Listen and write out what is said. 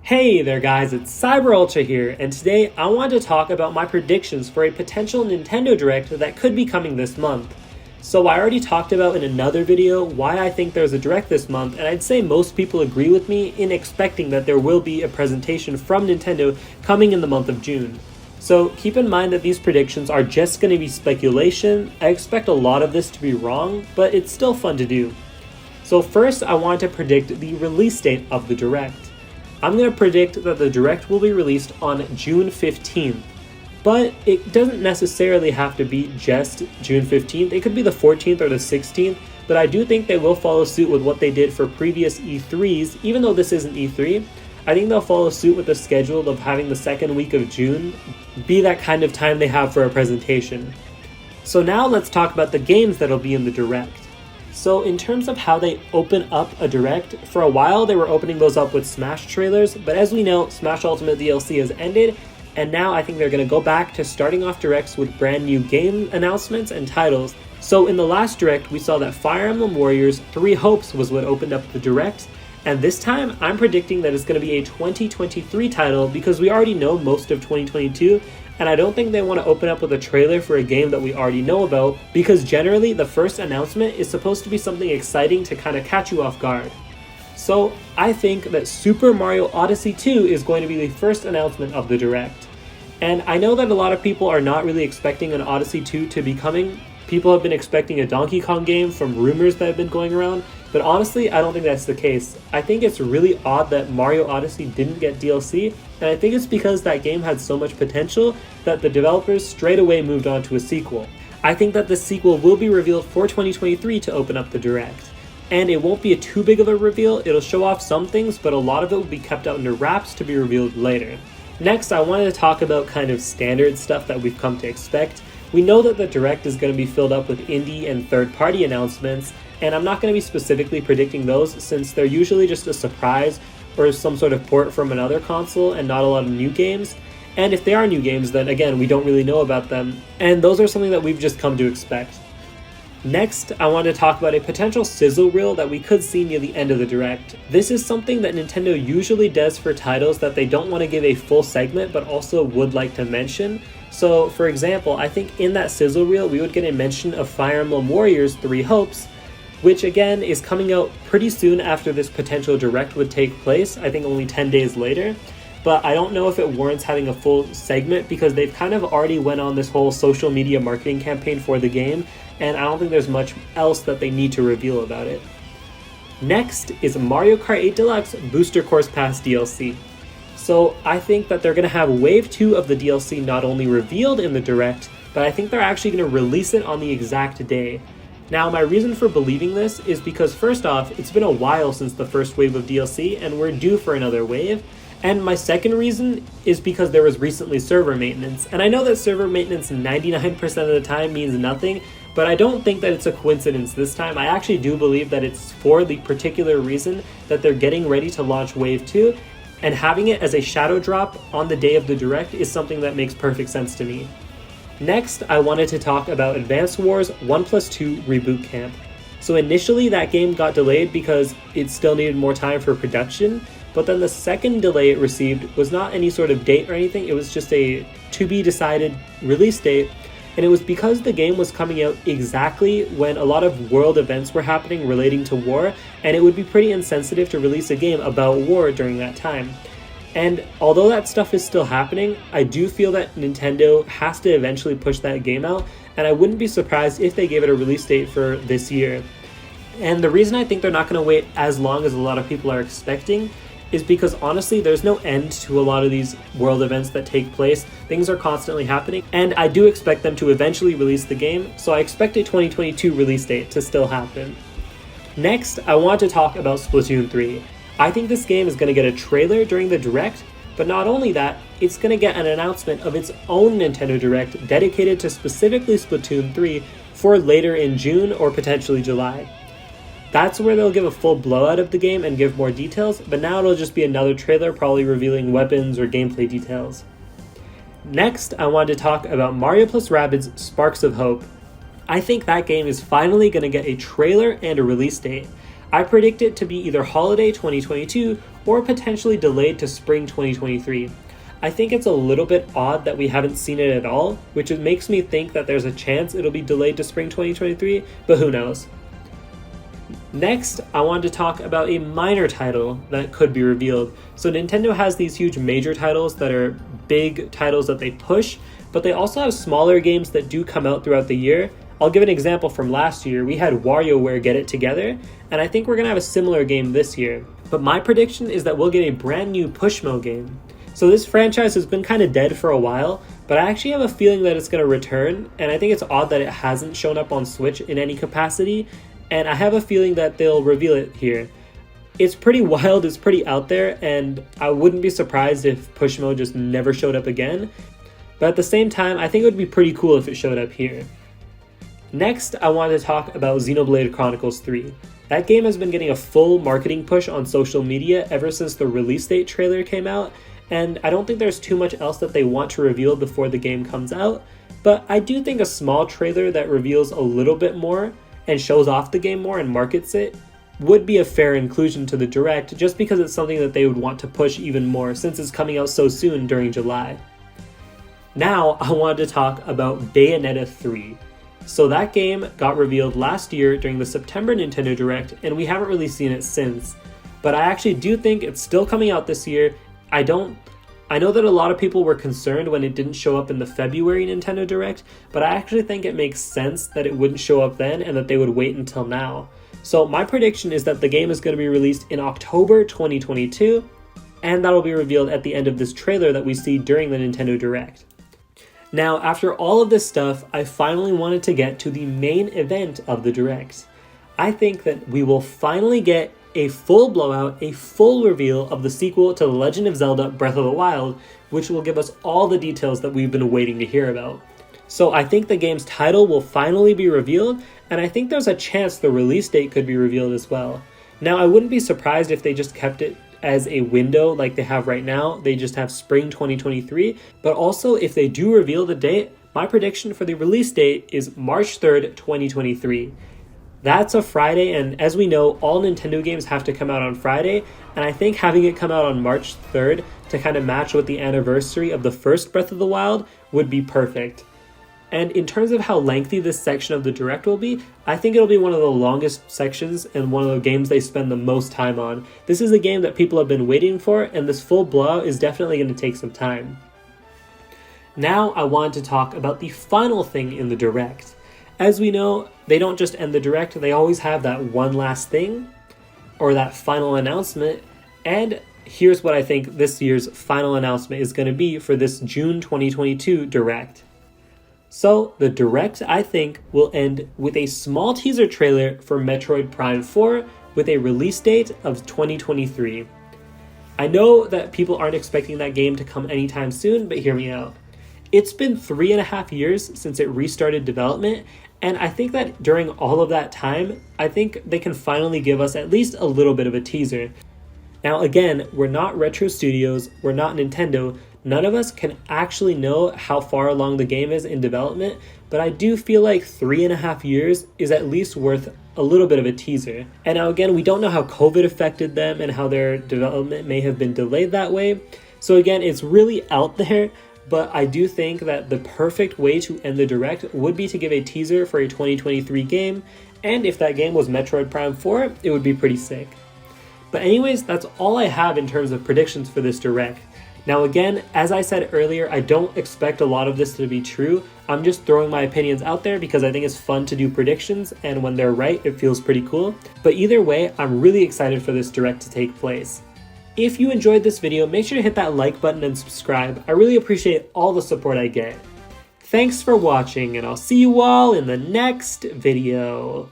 Hey there guys, it's Cyber Ultra here, and today I wanted to talk about my predictions for a potential Nintendo Direct that could be coming this month. So I already talked about in another video why I think there's a Direct this month, and I'd say most people agree with me in expecting that there will be a presentation from Nintendo coming in the month of June. So keep in mind that these predictions are just going to be speculation. I expect a lot of this to be wrong, but it's still fun to do. So first I want to predict the release date of the Direct. I'm going to predict that the Direct will be released on June 15th, but it doesn't necessarily have to be just June 15th. It could be the 14th or the 16th, but I do think they will follow suit with what they did for previous E3s. Even though this isn't E3, I think they'll follow suit with the schedule of having the second week of June be that kind of time they have for a presentation. So now let's talk about the games that'll be in the Direct. So in terms of how they open up a Direct, for a while they were opening those up with Smash trailers, but as we know, Smash Ultimate DLC has ended, and now I think they're going to go back to starting off Directs with brand new game announcements and titles. So in the last Direct, we saw that Fire Emblem Warriors 3 Hopes was what opened up the Direct, and this time I'm predicting that it's going to be a 2023 title because we already know most of 2022, and I don't think they want to open up with a trailer for a game that we already know about, because generally the first announcement is supposed to be something exciting to kind of catch you off guard. So I think that Super Mario Odyssey 2 is going to be the first announcement of the Direct. And I know that a lot of people are not really expecting an Odyssey 2 to be coming. People have been expecting a Donkey Kong game from rumors that have been going around, but honestly, I don't think that's the case. I think it's really odd that Mario Odyssey didn't get DLC, and I think it's because that game had so much potential that the developers straight away moved on to a sequel. I think that the sequel will be revealed for 2023 to open up the Direct. And it won't be too big of a reveal, it'll show off some things, but a lot of it will be kept out under wraps to be revealed later. Next, I wanted to talk about kind of standard stuff that we've come to expect. We know that the Direct is going to be filled up with indie and third-party announcements, and I'm not going to be specifically predicting those since they're usually just a surprise or some sort of port from another console and not a lot of new games. And if they are new games, then again, we don't really know about them, and those are something that we've just come to expect. Next, I want to talk about a potential sizzle reel that we could see near the end of the Direct. This is something that Nintendo usually does for titles that they don't want to give a full segment but also would like to mention. So, for example, I think in that sizzle reel we would get a mention of Fire Emblem Warriors 3 Hopes, which again is coming out pretty soon after this potential Direct would take place, I think only 10 days later. But I don't know if it warrants having a full segment because they've kind of already went on this whole social media marketing campaign for the game, and I don't think there's much else that they need to reveal about it. Next is Mario Kart 8 Deluxe Booster Course Pass DLC. So I think that they're going to have Wave 2 of the DLC not only revealed in the Direct, but I think they're actually going to release it on the exact day. Now, my reason for believing this is because first off, it's been a while since the first wave of DLC, and we're due for another wave. And my second reason is because there was recently server maintenance. And I know that server maintenance 99% of the time means nothing, but I don't think that it's a coincidence this time. I actually do believe that it's for the particular reason that they're getting ready to launch Wave 2, and having it as a shadow drop on the day of the Direct is something that makes perfect sense to me. Next, I wanted to talk about Advance Wars 1+2 Reboot Camp. So initially that game got delayed because it still needed more time for production, but then the second delay it received was not any sort of date or anything, it was just a to-be-decided release date, and it was because the game was coming out exactly when a lot of world events were happening relating to war, and it would be pretty insensitive to release a game about war during that time. And although that stuff is still happening, I do feel that Nintendo has to eventually push that game out, and I wouldn't be surprised if they gave it a release date for this year. And the reason I think they're not going to wait as long as a lot of people are expecting is because honestly there's no end to a lot of these world events that take place. Things are constantly happening, and I do expect them to eventually release the game, so I expect a 2022 release date to still happen. Next, I want to talk about Splatoon 3. I think this game is going to get a trailer during the Direct, but not only that, it's going to get an announcement of its own Nintendo Direct dedicated to specifically Splatoon 3 for later in June or potentially July. That's where they'll give a full blowout of the game and give more details, but now it'll just be another trailer probably revealing weapons or gameplay details. Next, I wanted to talk about Mario + Rabbids Sparks of Hope. I think that game is finally going to get a trailer and a release date. I predict it to be either holiday 2022 or potentially delayed to spring 2023. I think it's a little bit odd that we haven't seen it at all, which makes me think that there's a chance it'll be delayed to spring 2023, but who knows. Next, I wanted to talk about a minor title that could be revealed. So Nintendo has these huge major titles that are big titles that they push, but they also have smaller games that do come out throughout the year. I'll give an example from last year. We had WarioWare Get It Together, and I think we're going to have a similar game this year. But my prediction is that we'll get a brand new Pushmo game. So this franchise has been kind of dead for a while, but I actually have a feeling that it's going to return, and I think it's odd that it hasn't shown up on Switch in any capacity, and I have a feeling that they'll reveal it here. It's pretty wild, it's pretty out there, and I wouldn't be surprised if Pushmo just never showed up again. But at the same time, I think it would be pretty cool if it showed up here. Next, I wanted to talk about Xenoblade Chronicles 3. That game has been getting a full marketing push on social media ever since the release date trailer came out, and I don't think there's too much else that they want to reveal before the game comes out, but I do think a small trailer that reveals a little bit more and shows off the game more and markets it would be a fair inclusion to the Direct, just because it's something that they would want to push even more since it's coming out so soon during July. Now, I wanted to talk about Bayonetta 3. So that game got revealed last year during the September Nintendo Direct, and we haven't really seen it since. But I actually do think it's still coming out this year. I know that a lot of people were concerned when it didn't show up in the February Nintendo Direct, but I actually think it makes sense that it wouldn't show up then and that they would wait until now. So my prediction is that the game is going to be released in October 2022, and that'll be revealed at the end of this trailer that we see during the Nintendo Direct. Now, after all of this stuff, I finally wanted to get to the main event of the Direct. I think that we will finally get a full blowout, a full reveal of the sequel to The Legend of Zelda Breath of the Wild, which will give us all the details that we've been waiting to hear about. So I think the game's title will finally be revealed, and I think there's a chance the release date could be revealed as well. Now, I wouldn't be surprised if they just kept it as a window like they have right now. They just have spring 2023, but also if they do reveal the date, my prediction for the release date is March 3rd, 2023. That's a Friday, and as we know, all Nintendo games have to come out on Friday, and I think having it come out on March 3rd to kind of match with the anniversary of the first Breath of the Wild would be perfect. And in terms of how lengthy this section of the Direct will be, I think it'll be one of the longest sections and one of the games they spend the most time on. This is a game that people have been waiting for, and this full blowout is definitely going to take some time. Now I wanted to talk about the final thing in the Direct. As we know, they don't just end the Direct, they always have that one last thing, or that final announcement, and here's what I think this year's final announcement is going to be for this June 2022 Direct. So, the Direct, I think, will end with a small teaser trailer for Metroid Prime 4 with a release date of 2023. I know that people aren't expecting that game to come anytime soon, but hear me out. It's been 3.5 years since it restarted development, and I think that during all of that time, I think they can finally give us at least a little bit of a teaser. Now again, we're not Retro Studios, we're not Nintendo, none of us can actually know how far along the game is in development, but I do feel like 3.5 years is at least worth a little bit of a teaser. And now again, we don't know how COVID affected them and how their development may have been delayed that way. So again, it's really out there, but I do think that the perfect way to end the Direct would be to give a teaser for a 2023 game, and if that game was Metroid Prime 4, it would be pretty sick. But anyways, that's all I have in terms of predictions for this Direct. Now again, as I said earlier, I don't expect a lot of this to be true. I'm just throwing my opinions out there because I think it's fun to do predictions, and when they're right, it feels pretty cool. But either way, I'm really excited for this Direct to take place. If you enjoyed this video, make sure to hit that like button and subscribe. I really appreciate all the support I get. Thanks for watching, and I'll see you all in the next video.